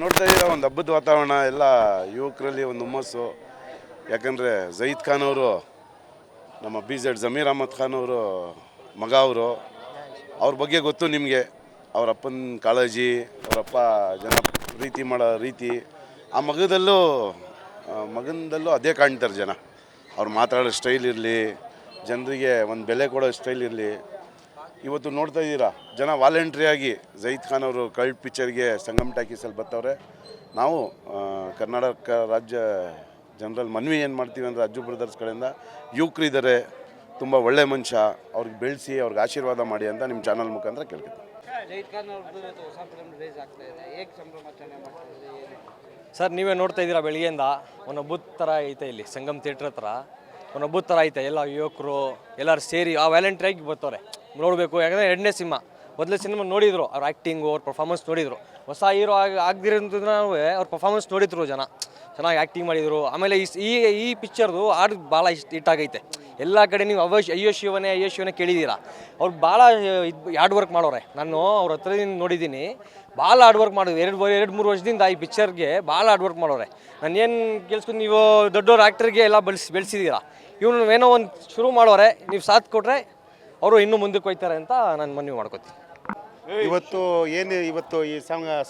ನೋಡ್ತಾ ಇದ್ದೀರಾ ಒಂದು ಹಬ್ಬದ ವಾತಾವರಣ ಎಲ್ಲ ಯುವಕರಲ್ಲಿ ಒಂದು ಹುಮ್ಮಸ್ಸು. ಯಾಕಂದರೆ ಜಯೀದ್ ಖಾನ್ ಅವರು ನಮ್ಮ BZ ಜಮೀರ್ ಅಹಮದ್ ಖಾನ್ ಅವರು ಮಗ ಅವರು. ಅವ್ರ ಬಗ್ಗೆ ಗೊತ್ತು ನಿಮಗೆ, ಅವ್ರ ಅಪ್ಪನ ಕಾಳಜಿ, ಅವರಪ್ಪ ಜನ ಪ್ರೀತಿ ಮಾಡೋ ರೀತಿ, ಆ ಮಗನದಲ್ಲೂ ಅದೇ ಕಾಣ್ತಾರೆ ಜನ. ಅವ್ರು ಮಾತಾಡೋ ಸ್ಟೈಲ್ ಇರಲಿ, ಜನರಿಗೆ ಒಂದು ಬೆಲೆ ಕೊಡೋ ಸ್ಟೈಲ್ ಇರಲಿ. ಇವತ್ತು ನೋಡ್ತಾ ಇದ್ದೀರಾ ಜನ ವಾಲಂಟ್ರಿಯಾಗಿ ಜಯೀದ್ ಖಾನ್ ಅವರು ಕಲ್ಟ್ ಪಿಕ್ಚರ್ಗೆ ಸಂಗಮ್ ಟಾಕೀಸಲ್ಲಿ ಬರ್ತಾವ್ರೆ. ನಾವು ಕರ್ನಾಟಕ ರಾಜ್ಯ ಜನರಲ್ ಮನವಿ ಏನು ಮಾಡ್ತೀವಿ ಅಂದರೆ ಅಜ್ಜು ಬ್ರದರ್ಸ್ ಕಡೆಯಿಂದ ಯುವಕರು ಇದ್ದಾರೆ, ತುಂಬ ಒಳ್ಳೆ ಮನುಷ್ಯ, ಅವ್ರಿಗೆ ಬೆಳೆಸಿ ಅವ್ರಿಗೆ ಆಶೀರ್ವಾದ ಮಾಡಿ ಅಂತ ನಿಮ್ಮ ಚಾನಲ್ ಮುಖಾಂತರ ಕೇಳ್ತೀನಿ. ಸರ್, ನೀವೇ ನೋಡ್ತಾ ಇದ್ದೀರಾ ಬೆಳಗ್ಗೆಯಿಂದ ಒಂದು ಹಬ್ಬದ ಥರ ಐತೆ. ಇಲ್ಲಿ ಸಂಗಮ್ ಥಿಯೇಟ್ರ್ ಹತ್ರ ಒಂದು ಹಬ್ಬದ ಥರ ಐತೆ. ಎಲ್ಲ ಯುವಕರು ಎಲ್ಲರೂ ಸೇರಿ ಆ ವ್ಯಾಲೆಂಟ್ರಿಯಾಗಿ ಬರ್ತಾರೆ ನೋಡಬೇಕು. ಯಾಕಂದರೆ ಎರಡನೇ ಸಿನಿಮಾ, ಮೊದಲೇ ಸಿನಿಮಾ ನೋಡಿದರು, ಅವ್ರ ಆ್ಯಕ್ಟಿಂಗು ಅವ್ರ ಪರ್ಫಾರ್ಮೆನ್ಸ್ ನೋಡಿದರು. ಹೊಸ ಹೀರೋ ಆಗದಿರೋದ್ರೂ ಅವ್ರ ಪರ್ಫಾರ್ಮೆನ್ಸ್ ನೋಡಿದ್ರು ಜನ, ಚೆನ್ನಾಗಿ ಆ್ಯಕ್ಟಿಂಗ್ ಮಾಡಿದರು. ಆಮೇಲೆ ಈ ಪಿಕ್ಚರ್ದು ಹಾಡು ಭಾಳ ಹಿಟ್ ಆಗೈತೆ ಎಲ್ಲ ಕಡೆ. ನೀವು ಅಯ್ಯೋ ಶಿವನೇ ಕೇಳಿದ್ದೀರಾ. ಅವ್ರು ಭಾಳ ಹಾರ್ಡ್ ವರ್ಕ್ ಮಾಡೋರೆ. ನಾನು ಅವ್ರ ಹತ್ರದಿಂದ ನೋಡಿದ್ದೀನಿ, ಭಾಳ ಹಾರ್ಡ್ ವರ್ಕ್ ಮಾಡೋದು. ಎರಡು ಮೂರು ವರ್ಷದಿಂದ ಈ ಪಿಕ್ಚರ್ಗೆ ಭಾಳ ಹಾರ್ಡ್ ವರ್ಕ್ ಮಾಡೋರೆ. ನಾನು ಏನು ಕೇಳಿಸ್ಕೊಂಡು, ನೀವು ದೊಡ್ಡವ್ರ ಆ್ಯಕ್ಟರ್ಗೆ ಎಲ್ಲ ಬೆಳೆಸಿದ್ದೀರಾ, ಇವನು ಏನೋ ಒಂದು ಶುರು ಮಾಡೋರೆ, ನೀವು ಸಾಥ್ ಕೊಟ್ಟರೆ ಅವರು ಇನ್ನೂ ಮುಂದಕ್ಕೆ ಹೋಗ್ತಾರೆ ಅಂತ ನಾನು ಮನವಿ ಮಾಡ್ಕೋತೀನಿ. ಇವತ್ತು ಈ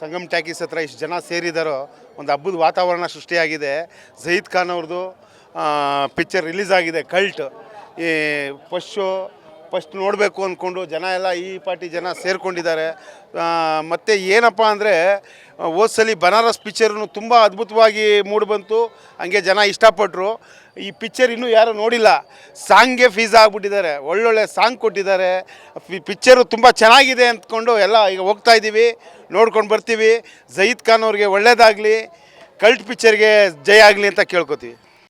ಸಂಗಮ್ ಟಾಕೀಸ್ ಹತ್ರ ಇಷ್ಟು ಜನ ಸೇರಿದಾರೋ, ಒಂದು ಹಬ್ಬದ ವಾತಾವರಣ ಸೃಷ್ಟಿಯಾಗಿದೆ. ಜಯೀದ್ ಖಾನ್ ಅವ್ರದ್ದು ಪಿಕ್ಚರ್ ರಿಲೀಸ್ ಆಗಿದೆ, ಕಲ್ಟ್. ಈ ಫಸ್ಟ್ ನೋಡಬೇಕು ಅಂದ್ಕೊಂಡು ಜನ ಎಲ್ಲ ಈ ಪಾರ್ಟಿ ಜನ ಸೇರಿಕೊಂಡಿದ್ದಾರೆ. ಮತ್ತು ಏನಪ್ಪ ಅಂದರೆ, ಹೋದ್ಸಲಿ ಬನಾರಸ್ ಪಿಕ್ಚರ್ನು ತುಂಬ ಅದ್ಭುತವಾಗಿ ಮೂಡಿಬಂತು, ಹಂಗೆ ಜನ ಇಷ್ಟಪಟ್ಟರು. ಈ ಪಿಕ್ಚರ್ ಇನ್ನೂ ಯಾರೂ ನೋಡಿಲ್ಲ, ಸಾಂಗ್ಗೆ ಫೀಸ್ ಆಗಿಬಿಟ್ಟಿದ್ದಾರೆ, ಒಳ್ಳೊಳ್ಳೆ ಸಾಂಗ್ ಕೊಟ್ಟಿದ್ದಾರೆ. ಪಿಕ್ಚರು ತುಂಬ ಚೆನ್ನಾಗಿದೆ ಅಂದ್ಕೊಂಡು ಎಲ್ಲ ಈಗ ಹೋಗ್ತಾ ಇದ್ದೀವಿ, ನೋಡ್ಕೊಂಡು ಬರ್ತೀವಿ. ಜಯೀದ್ ಖಾನ್ ಅವ್ರಿಗೆ ಒಳ್ಳೇದಾಗಲಿ, ಕಲ್ಟ್ ಪಿಕ್ಚರ್ಗೆ ಜಯ ಆಗಲಿ ಅಂತ ಕೇಳ್ಕೊತೀವಿ.